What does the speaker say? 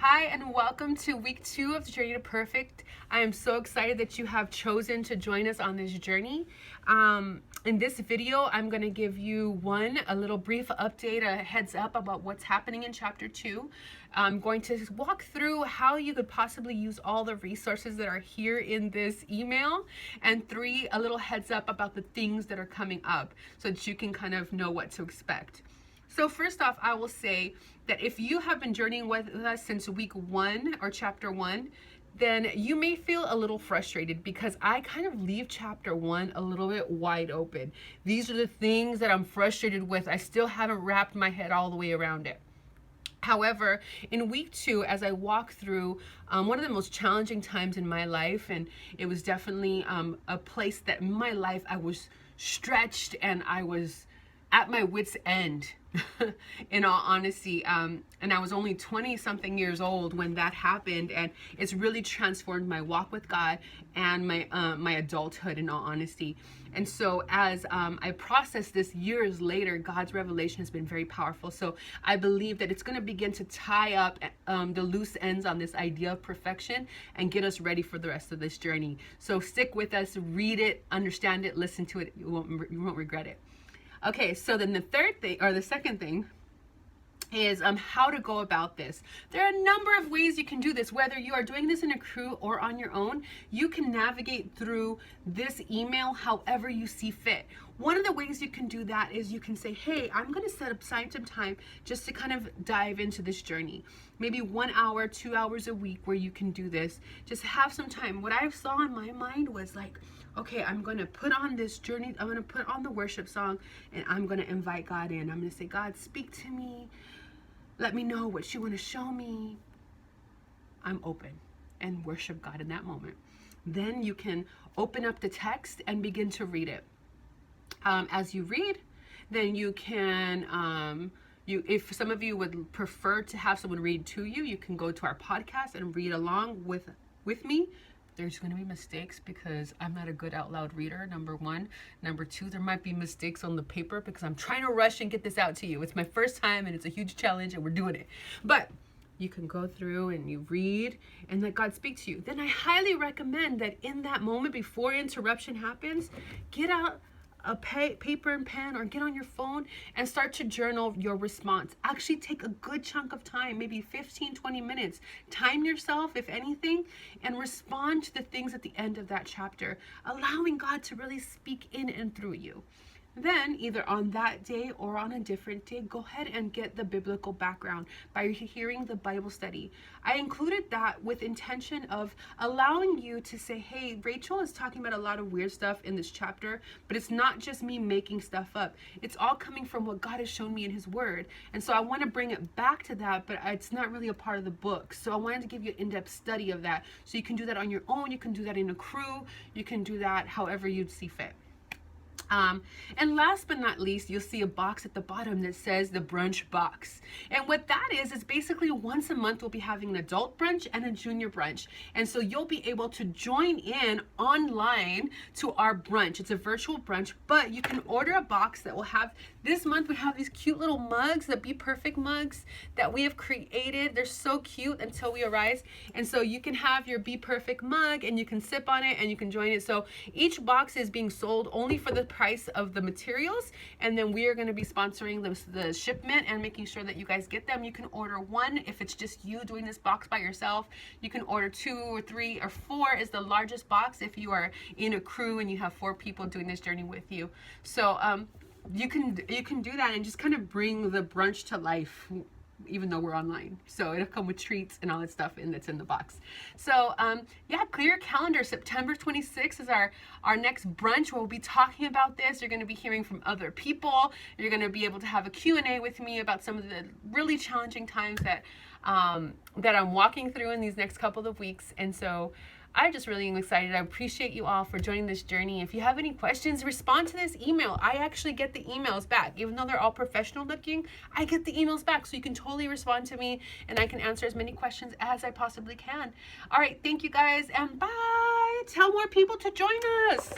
Hi, and welcome to week 2 of the Journey to Perfect. I am so excited that you have chosen to join us on this journey. In this video, I'm going to give you a little brief update, a heads up about what's happening in chapter 2. I'm going to walk through how you could possibly use all the resources that are here in this email. And 3, a little heads up about the things that are coming up so that you can kind of know what to expect. So first off, I will say that if you have been journeying with us since week 1 or chapter 1, then you may feel a little frustrated because I kind of leave chapter 1 a little bit wide open. These are the things that I'm frustrated with. I still haven't wrapped my head all the way around it. However, in week 2, as I walk through one of the most challenging times in my life, and it was definitely a place that in my life I was stretched and I was at my wit's end, in all honesty, and I was only 20 something years old when that happened, and it's really transformed my walk with God and my adulthood, in all honesty. And so as I process this years later, God's revelation has been very powerful. So I believe that it's going to begin to tie up the loose ends on this idea of perfection and get us ready for the rest of this journey. So stick with us, read it, understand it, listen to it. You won't regret it. Okay, so then the second thing is how to go about this. There are a number of ways you can do this, whether you are doing this in a crew or on your own. You can navigate through this email however you see fit. One of the ways you can do that is you can say, hey, I'm going to set aside some time just to kind of dive into this journey. Maybe 1 hour, 2 hours a week where you can do this. Just have some time. What I saw in my mind was like, okay, I'm going to put on this journey. I'm going to put on the worship song and I'm going to invite God in. I'm going to say, God, speak to me. Let me know what you want to show me. I'm open, and worship God in that moment. Then you can open up the text and begin to read it. As you read, then you can, if some of you would prefer to have someone read to you, you can go to our podcast and read along with me. There's going to be mistakes because I'm not a good out loud reader, number 1. Number 2, there might be mistakes on the paper because I'm trying to rush and get this out to you. It's my first time and it's a huge challenge and we're doing it. But you can go through and you read and let God speak to you. Then I highly recommend that in that moment before interruption happens, get out a paper and pen or get on your phone and start to journal your response. Actually take a good chunk of time, maybe 15-20 minutes. Time yourself, if anything, and respond to the things at the end of that chapter, allowing God to really speak in and through you. Then, either on that day or on a different day, go ahead and get the biblical background by hearing the Bible study. I included that with intention of allowing you to say, hey, Rachel is talking about a lot of weird stuff in this chapter, but it's not just me making stuff up. It's all coming from what God has shown me in His Word. And so I want to bring it back to that, but it's not really a part of the book. So I wanted to give you an in-depth study of that. So you can do that on your own. You can do that in a crew. You can do that however you'd see fit. And last but not least, you'll see a box at the bottom that says the Brunch Box. And what that is basically once a month we'll be having an adult brunch and a junior brunch. And so you'll be able to join in online to our brunch. It's a virtual brunch, but you can order a box that will have, this month we have these cute little mugs, the Be Perfect mugs that we have created. They're so cute until we arise. And so you can have your Be Perfect mug and you can sip on it and you can join it. So each box is being sold only for the price of the materials, and then we are going to be sponsoring the shipment and making sure that you guys get them. You can order 1 if it's just you doing this box by yourself. You can order 2 or 3 or 4 is the largest box if you are in a crew and you have 4 people doing this journey with you. So you can do that and just kind of bring the brunch to life, even though we're online. So it'll come with treats and all that stuff that's in the box. So yeah, clear your calendar. September 26th is our next brunch where we'll be talking about this. You're going to be hearing from other people. You're going to be able to have a Q&A with me about some of the really challenging times that I'm walking through in these next couple of weeks. And so I'm just really excited. I appreciate you all for joining this journey. If you have any questions, respond to this email. I actually get the emails back. Even though they're all professional looking, I get the emails back. So you can totally respond to me and I can answer as many questions as I possibly can. All right, thank you guys and bye. Tell more people to join us.